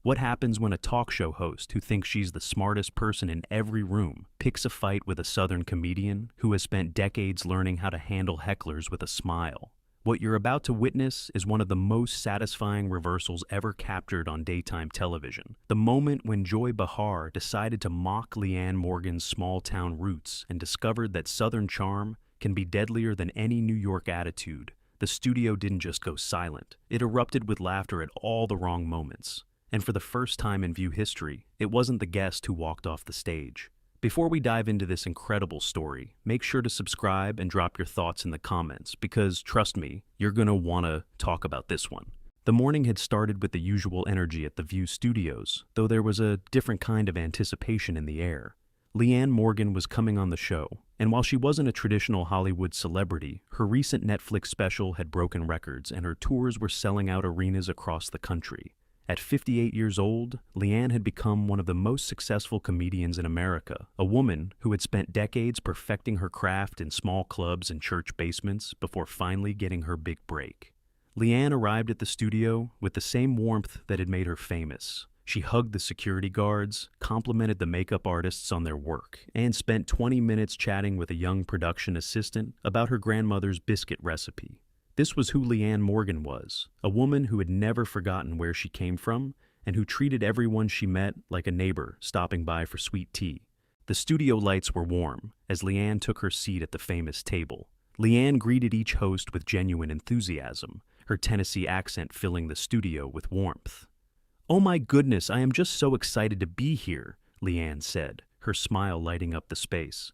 What happens when a talk show host who thinks she's the smartest person in every room picks a fight with a Southern comedian who has spent decades learning how to handle hecklers with a smile? What you're about to witness is one of the most satisfying reversals ever captured on daytime television. The moment when Joy Behar decided to mock Leanne Morgan's small-town roots and discovered that Southern charm can be deadlier than any New York attitude. The studio didn't just go silent. It erupted with laughter at all the wrong moments. And for the first time in View history, it wasn't the guest who walked off the stage. Before we dive into this incredible story, make sure to subscribe and drop your thoughts in the comments because, trust me, you're going to want to talk about this one. The morning had started with the usual energy at the View studios, though there was a different kind of anticipation in the air. Leanne Morgan was coming on the show, and while she wasn't a traditional Hollywood celebrity, her recent Netflix special had broken records and her tours were selling out arenas across the country. At 58 years old, Leanne had become one of the most successful comedians in America, a woman who had spent decades perfecting her craft in small clubs and church basements before finally getting her big break. Leanne arrived at the studio with the same warmth that had made her famous. She hugged the security guards, complimented the makeup artists on their work, and spent 20 minutes chatting with a young production assistant about her grandmother's biscuit recipe. This was who Leanne Morgan was, a woman who had never forgotten where she came from and who treated everyone she met like a neighbor stopping by for sweet tea. The studio lights were warm as Leanne took her seat at the famous table. Leanne greeted each host with genuine enthusiasm, her Tennessee accent filling the studio with warmth. "Oh my goodness, I am just so excited to be here," Leanne said, her smile lighting up the space.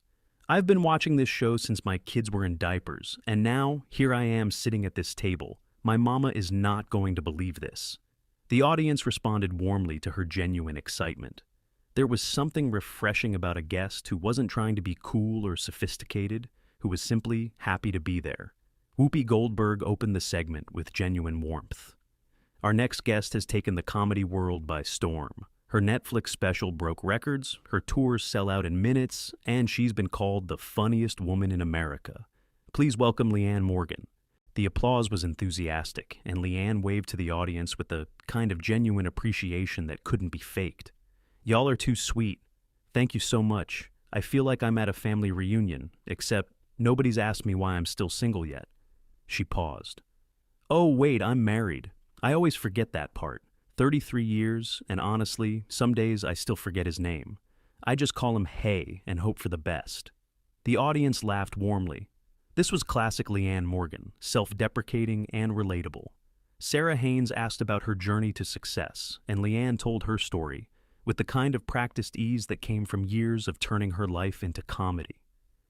"I've been watching this show since my kids were in diapers, and now here I am sitting at this table. My mama is not going to believe this." The audience responded warmly to her genuine excitement. There was something refreshing about a guest who wasn't trying to be cool or sophisticated, who was simply happy to be there. Whoopi Goldberg opened the segment with genuine warmth. Our next guest has taken the comedy world by storm. Her Netflix special broke records, her tours sell out in minutes, and she's been called the funniest woman in America. Please welcome Leanne Morgan. The applause was enthusiastic, and Leanne waved to the audience with the kind of genuine appreciation that couldn't be faked. "Y'all are too sweet. Thank you so much. I feel like I'm at a family reunion, except nobody's asked me why I'm still single yet." She paused. "Oh, wait, I'm married. I always forget that part. 33 years, and honestly, some days I still forget his name. I just call him Hey and hope for the best." The audience laughed warmly. This was classic Leanne Morgan, self-deprecating and relatable. Sarah Haynes asked about her journey to success, and Leanne told her story, with the kind of practiced ease that came from years of turning her life into comedy.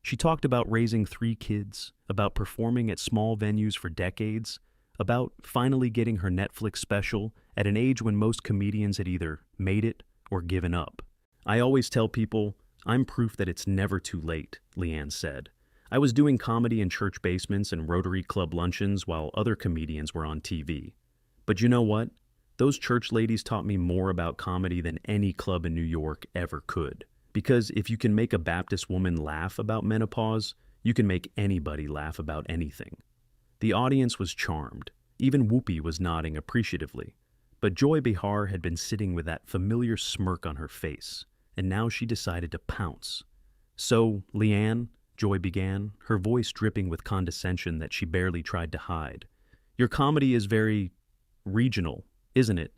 She talked about raising 3 kids, about performing at small venues for decades, about finally getting her Netflix special at an age when most comedians had either made it or given up. "I always tell people, I'm proof that it's never too late," Leanne said. "I was doing comedy in church basements and Rotary Club luncheons while other comedians were on TV. But you know what? Those church ladies taught me more about comedy than any club in New York ever could. Because if you can make a Baptist woman laugh about menopause, you can make anybody laugh about anything." The audience was charmed. Even Whoopi was nodding appreciatively. But Joy Behar had been sitting with that familiar smirk on her face, and now she decided to pounce. "So, Leanne," Joy began, her voice dripping with condescension that she barely tried to hide, "your comedy is very regional, isn't it?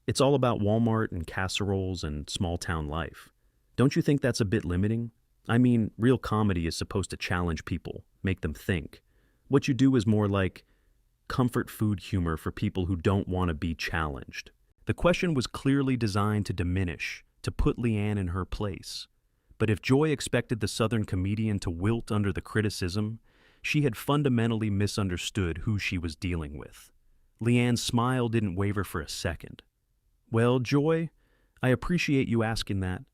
It's all about Walmart and casseroles and small-town life. Don't you think that's a bit limiting? I mean, real comedy is supposed to challenge people, make them think. What you do is more like comfort food humor for people who don't want to be challenged." The question was clearly designed to diminish, to put Leanne in her place. But if Joy expected the Southern comedian to wilt under the criticism, she had fundamentally misunderstood who she was dealing with. Leanne's smile didn't waver for a second. "Well, Joy, I appreciate you asking that.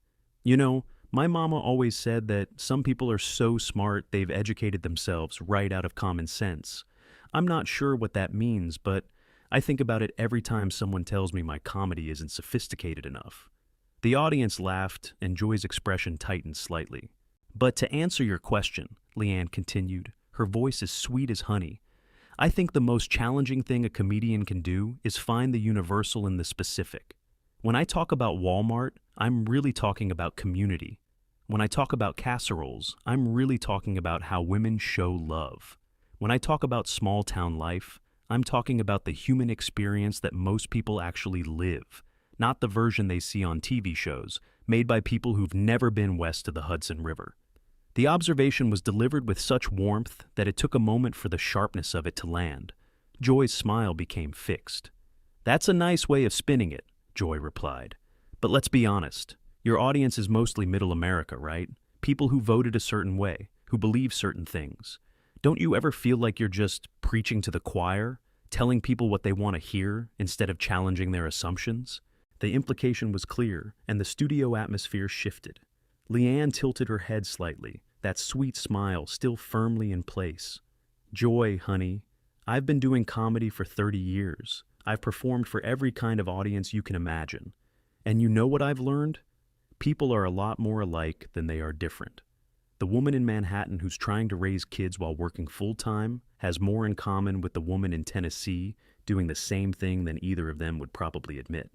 You know, my mama always said that some people are so smart they've educated themselves right out of common sense. I'm not sure what that means, but I think about it every time someone tells me my comedy isn't sophisticated enough." The audience laughed, and Joy's expression tightened slightly. "But to answer your question," Leanne continued, her voice as sweet as honey, "I think the most challenging thing a comedian can do is find the universal in the specific. When I talk about Walmart, I'm really talking about community. When I talk about casseroles, I'm really talking about how women show love. When I talk about small town life, I'm talking about the human experience that most people actually live, not the version they see on TV shows, made by people who've never been west of the Hudson River. The observation was delivered with such warmth that it took a moment for the sharpness of it to land. Joy's smile became fixed. "That's a nice way of spinning it," Joy replied. "But let's be honest. Your audience is mostly middle America, right? People who voted a certain way, who believe certain things. Don't you ever feel like you're just preaching to the choir, telling people what they want to hear instead of challenging their assumptions?" The implication was clear, and the studio atmosphere shifted. Leanne tilted her head slightly, that sweet smile still firmly in place. "Joy, honey, I've been doing comedy for 30 years. I've performed for every kind of audience you can imagine. And you know what I've learned? People are a lot more alike than they are different. The woman in Manhattan who's trying to raise kids while working full-time has more in common with the woman in Tennessee doing the same thing than either of them would probably admit.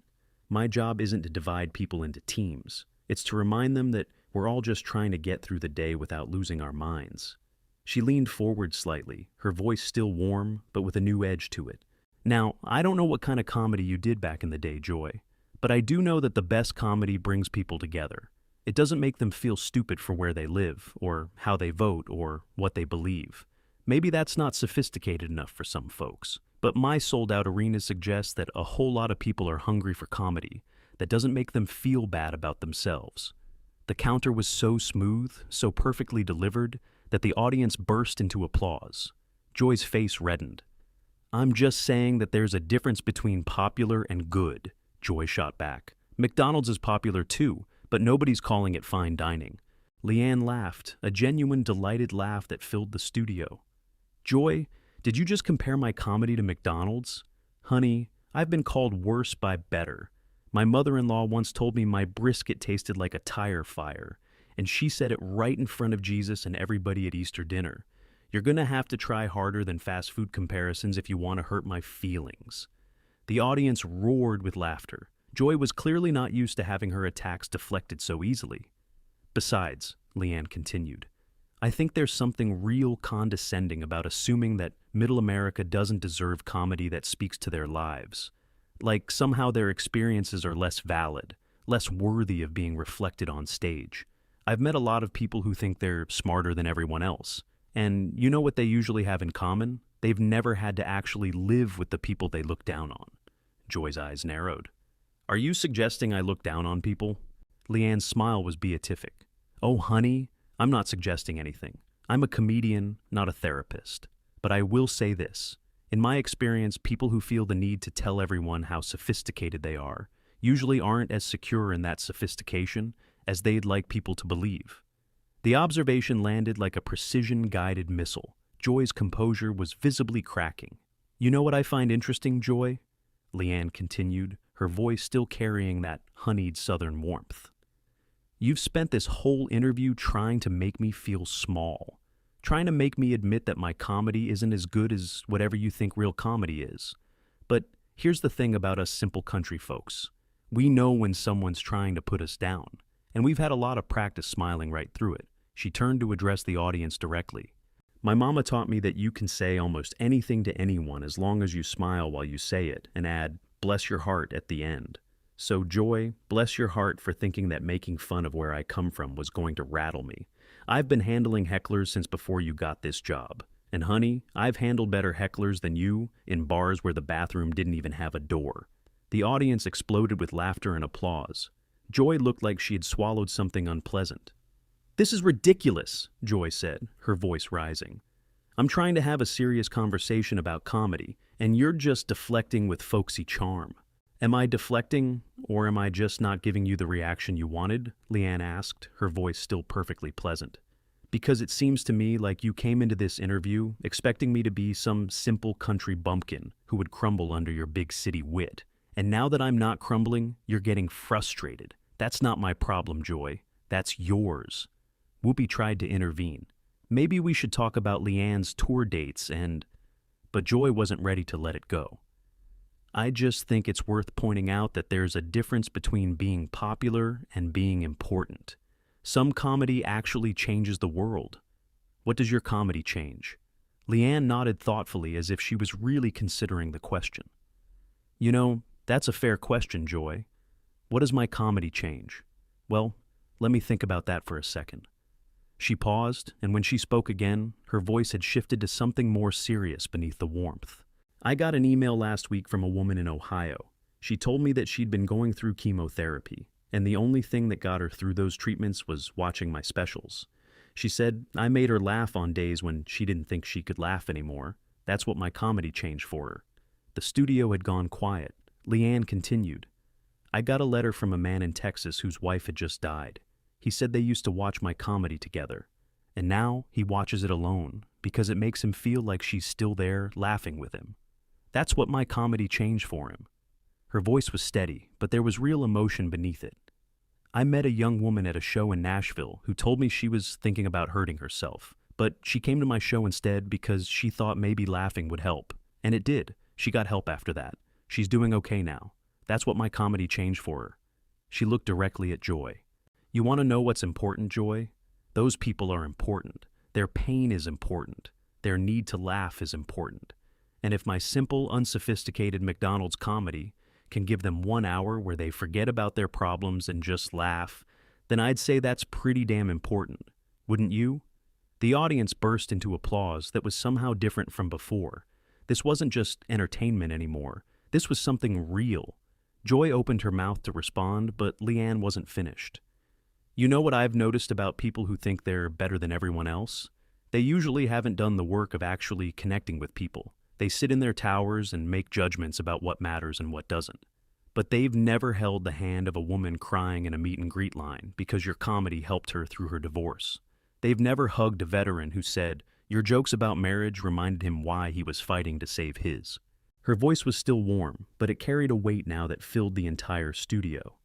My job isn't to divide people into teams. It's to remind them that we're all just trying to get through the day without losing our minds." She leaned forward slightly, her voice still warm, but with a new edge to it. "Now, I don't know what kind of comedy you did back in the day, Joy, but I do know that the best comedy brings people together. It doesn't make them feel stupid for where they live, or how they vote, or what they believe. Maybe that's not sophisticated enough for some folks, but my sold-out arena suggests that a whole lot of people are hungry for comedy that doesn't make them feel bad about themselves." The counter was so smooth, so perfectly delivered, that the audience burst into applause. Joy's face reddened. "I'm just saying that there's a difference between popular and good," Joy shot back. "McDonald's is popular too, but nobody's calling it fine dining." Leanne laughed, a genuine, delighted laugh that filled the studio. "Joy, did you just compare my comedy to McDonald's? Honey, I've been called worse by better. My mother-in-law once told me my brisket tasted like a tire fire, and she said it right in front of Jesus and everybody at Easter dinner. You're gonna have to try harder than fast food comparisons if you want to hurt my feelings." The audience roared with laughter. Joy was clearly not used to having her attacks deflected so easily. "Besides," Leanne continued, "I think there's something real condescending about assuming that middle America doesn't deserve comedy that speaks to their lives. Like somehow their experiences are less valid, less worthy of being reflected on stage. I've met a lot of people who think they're smarter than everyone else. And you know what they usually have in common? They've never had to actually live with the people they look down on." Joy's eyes narrowed. "Are you suggesting I look down on people?" Leanne's smile was beatific. "Oh, honey, I'm not suggesting anything. I'm a comedian, not a therapist. But I will say this. In my experience, people who feel the need to tell everyone how sophisticated they are usually aren't as secure in that sophistication as they'd like people to believe." The observation landed like a precision-guided missile. Joy's composure was visibly cracking. "You know what I find interesting, Joy?" Leanne continued, her voice still carrying that honeyed southern warmth. "You've spent this whole interview trying to make me feel small, trying to make me admit that my comedy isn't as good as whatever you think real comedy is. But here's the thing about us simple country folks. We know when someone's trying to put us down, and we've had a lot of practice smiling right through it." She turned to address the audience directly. "My mama taught me that you can say almost anything to anyone as long as you smile while you say it and add, 'bless your heart' at the end. So, Joy, bless your heart for thinking that making fun of where I come from was going to rattle me. I've been handling hecklers since before you got this job. And honey, I've handled better hecklers than you in bars where the bathroom didn't even have a door." The audience exploded with laughter and applause. Joy looked like she had swallowed something unpleasant. "This is ridiculous," Joy said, her voice rising. "I'm trying to have a serious conversation about comedy, and you're just deflecting with folksy charm." "Am I deflecting, or am I just not giving you the reaction you wanted?" Leanne asked, her voice still perfectly pleasant. "Because it seems to me like you came into this interview expecting me to be some simple country bumpkin who would crumble under your big city wit. And now that I'm not crumbling, you're getting frustrated. That's not my problem, Joy. That's yours." Whoopi tried to intervene. "Maybe we should talk about Leanne's tour dates and—" But Joy wasn't ready to let it go. I just think it's worth pointing out that there's a difference between being popular and being important. Some comedy actually changes the world. What does your comedy change?" Leanne nodded thoughtfully as if she was really considering the question. "You know, that's a fair question, Joy. What does my comedy change? Well, let me think about that for a second." She paused, and when she spoke again, her voice had shifted to something more serious beneath the warmth. "I got an email last week from a woman in Ohio. She told me that she'd been going through chemotherapy, and the only thing that got her through those treatments was watching my specials. She said I made her laugh on days when she didn't think she could laugh anymore. That's what my comedy changed for her." The studio had gone quiet. Leanne continued. "I got a letter from a man in Texas whose wife had just died. He said they used to watch my comedy together, and now he watches it alone because it makes him feel like she's still there laughing with him. That's what my comedy changed for him." Her voice was steady, but there was real emotion beneath it. "I met a young woman at a show in Nashville who told me she was thinking about hurting herself, but she came to my show instead because she thought maybe laughing would help. And it did. She got help after that. She's doing okay now. That's what my comedy changed for her." She looked directly at Joy. "You want to know what's important, Joy? Those people are important. Their pain is important. Their need to laugh is important. And if my simple, unsophisticated McDonald's comedy can give them 1 hour where they forget about their problems and just laugh, then I'd say that's pretty damn important. Wouldn't you?" The audience burst into applause that was somehow different from before. This wasn't just entertainment anymore. This was something real. Joy opened her mouth to respond, but Leanne wasn't finished. "You know what I've noticed about people who think they're better than everyone else? They usually haven't done the work of actually connecting with people. They sit in their towers and make judgments about what matters and what doesn't. But they've never held the hand of a woman crying in a meet and greet line because your comedy helped her through her divorce. They've never hugged a veteran who said, your jokes about marriage reminded him why he was fighting to save his." Her voice was still warm, but it carried a weight now that filled the entire studio.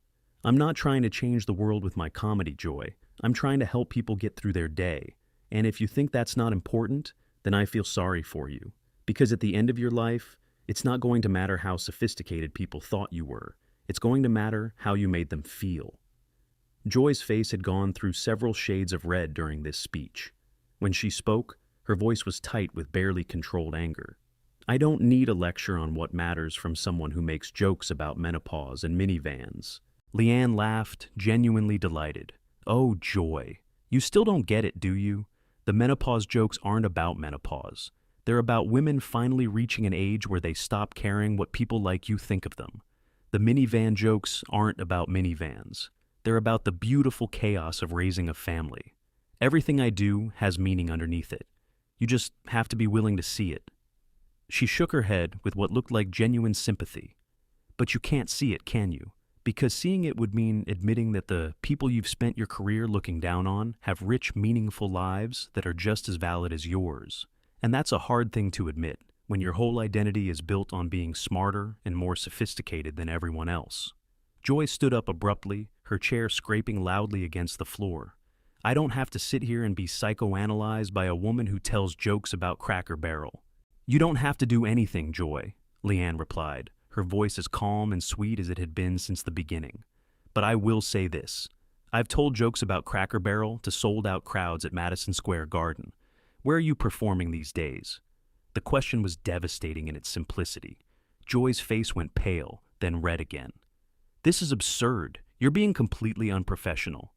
"I'm not trying to change the world with my comedy, Joy. I'm trying to help people get through their day. And if you think that's not important, then I feel sorry for you. Because at the end of your life, it's not going to matter how sophisticated people thought you were. It's going to matter how you made them feel." Joy's face had gone through several shades of red during this speech. When she spoke, her voice was tight with barely controlled anger. "I don't need a lecture on what matters from someone who makes jokes about menopause and minivans." Leanne laughed, genuinely delighted. "Oh, Joy, you still don't get it, do you? The menopause jokes aren't about menopause. They're about women finally reaching an age where they stop caring what people like you think of them. The minivan jokes aren't about minivans. They're about the beautiful chaos of raising a family. Everything I do has meaning underneath it. You just have to be willing to see it." She shook her head with what looked like genuine sympathy. "But you can't see it, can you? Because seeing it would mean admitting that the people you've spent your career looking down on have rich, meaningful lives that are just as valid as yours. And that's a hard thing to admit when your whole identity is built on being smarter and more sophisticated than everyone else." Joy stood up abruptly, her chair scraping loudly against the floor. "I don't have to sit here and be psychoanalyzed by a woman who tells jokes about Cracker Barrel." "You don't have to do anything, Joy," Leanne replied, her voice as calm and sweet as it had been since the beginning. "But I will say this. I've told jokes about Cracker Barrel to sold-out crowds at Madison Square Garden. Where are you performing these days?" The question was devastating in its simplicity. Joy's face went pale, then red again. "This is absurd. You're being completely unprofessional."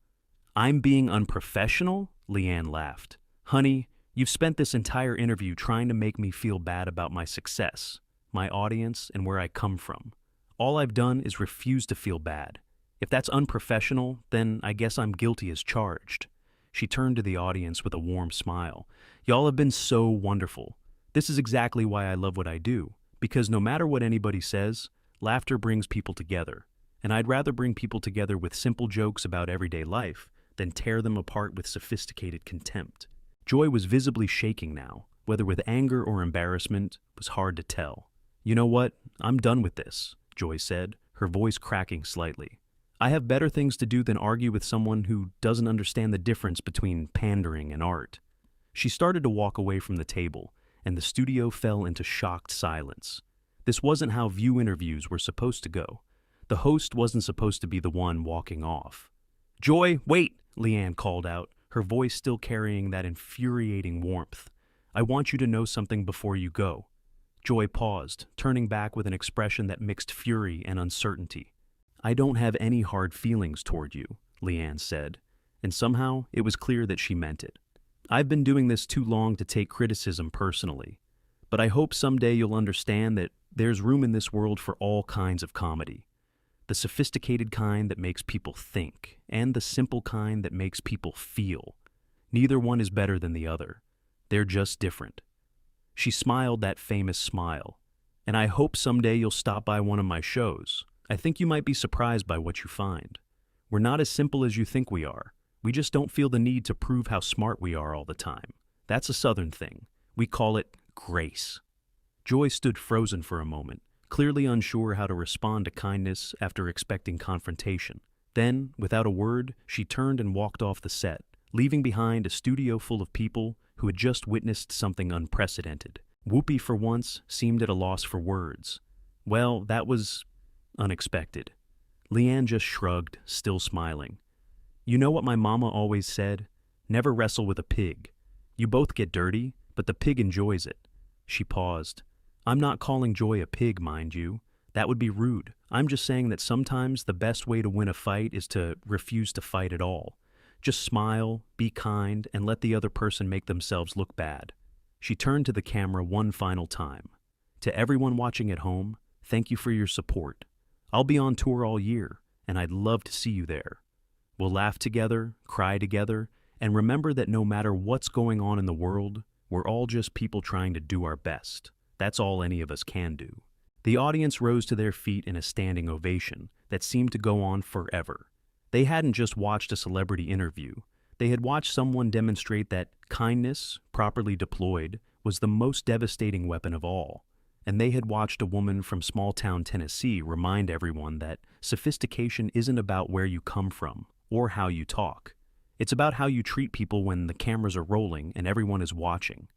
"I'm being unprofessional?" Leanne laughed. "Honey, you've spent this entire interview trying to make me feel bad about my success, my audience, and where I come from. All I've done is refuse to feel bad. If that's unprofessional, then I guess I'm guilty as charged." She turned to the audience with a warm smile. "Y'all have been so wonderful. This is exactly why I love what I do, because no matter what anybody says, laughter brings people together. And I'd rather bring people together with simple jokes about everyday life than tear them apart with sophisticated contempt." Joy was visibly shaking now. Whether with anger or embarrassment was hard to tell. "You know what? I'm done with this," Joy said, her voice cracking slightly. "I have better things to do than argue with someone who doesn't understand the difference between pandering and art." She started to walk away from the table, and the studio fell into shocked silence. This wasn't how View interviews were supposed to go. The host wasn't supposed to be the one walking off. "Joy, wait!" Leanne called out, her voice still carrying that infuriating warmth. "I want you to know something before you go." Joy paused, turning back with an expression that mixed fury and uncertainty. "I don't have any hard feelings toward you," Leanne said, and somehow it was clear that she meant it. "I've been doing this too long to take criticism personally, but I hope someday you'll understand that there's room in this world for all kinds of comedy. The sophisticated kind that makes people think, and the simple kind that makes people feel. Neither one is better than the other. They're just different." She smiled that famous smile. "And I hope someday you'll stop by one of my shows. I think you might be surprised by what you find. We're not as simple as you think we are. We just don't feel the need to prove how smart we are all the time. That's a Southern thing. We call it grace." Joy stood frozen for a moment, clearly unsure how to respond to kindness after expecting confrontation. Then, without a word, she turned and walked off the set, leaving behind a studio full of people who had just witnessed something unprecedented. Whoopi, for once, seemed at a loss for words. Well, that was unexpected. Leanne just shrugged, still smiling. "You know what my mama always said? Never wrestle with a pig. You both get dirty, but the pig enjoys it." She paused. "I'm not calling Joy a pig, mind you. That would be rude. I'm just saying that sometimes the best way to win a fight is to refuse to fight at all. Just smile, be kind, and let the other person make themselves look bad." She turned to the camera one final time. "To everyone watching at home, thank you for your support. I'll be on tour all year, and I'd love to see you there. We'll laugh together, cry together, and remember that no matter what's going on in the world, we're all just people trying to do our best. That's all any of us can do." The audience rose to their feet in a standing ovation that seemed to go on forever. They hadn't just watched a celebrity interview. They had watched someone demonstrate that kindness, properly deployed, was the most devastating weapon of all. And they had watched a woman from small-town Tennessee remind everyone that sophistication isn't about where you come from or how you talk. It's about how you treat people when the cameras are rolling and everyone is watching.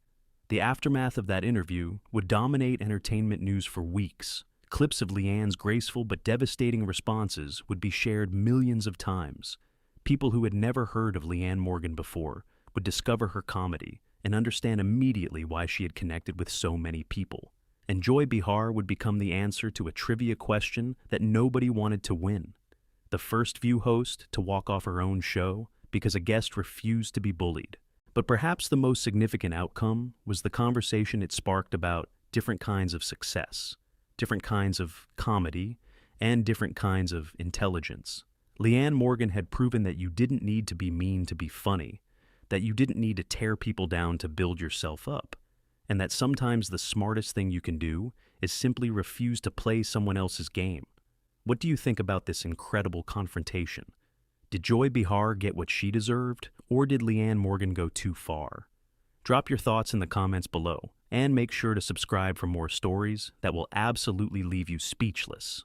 The aftermath of that interview would dominate entertainment news for weeks. Clips of Leanne's graceful but devastating responses would be shared millions of times. People who had never heard of Leanne Morgan before would discover her comedy and understand immediately why she had connected with so many people. And Joy Behar would become the answer to a trivia question that nobody wanted to win. The first View host to walk off her own show because a guest refused to be bullied. But perhaps the most significant outcome was the conversation it sparked about different kinds of success, different kinds of comedy, and different kinds of intelligence. Leanne Morgan had proven that you didn't need to be mean to be funny, that you didn't need to tear people down to build yourself up, and that sometimes the smartest thing you can do is simply refuse to play someone else's game. What do you think about this incredible confrontation? Did Joy Behar get what she deserved, or did Leanne Morgan go too far? Drop your thoughts in the comments below, and make sure to subscribe for more stories that will absolutely leave you speechless.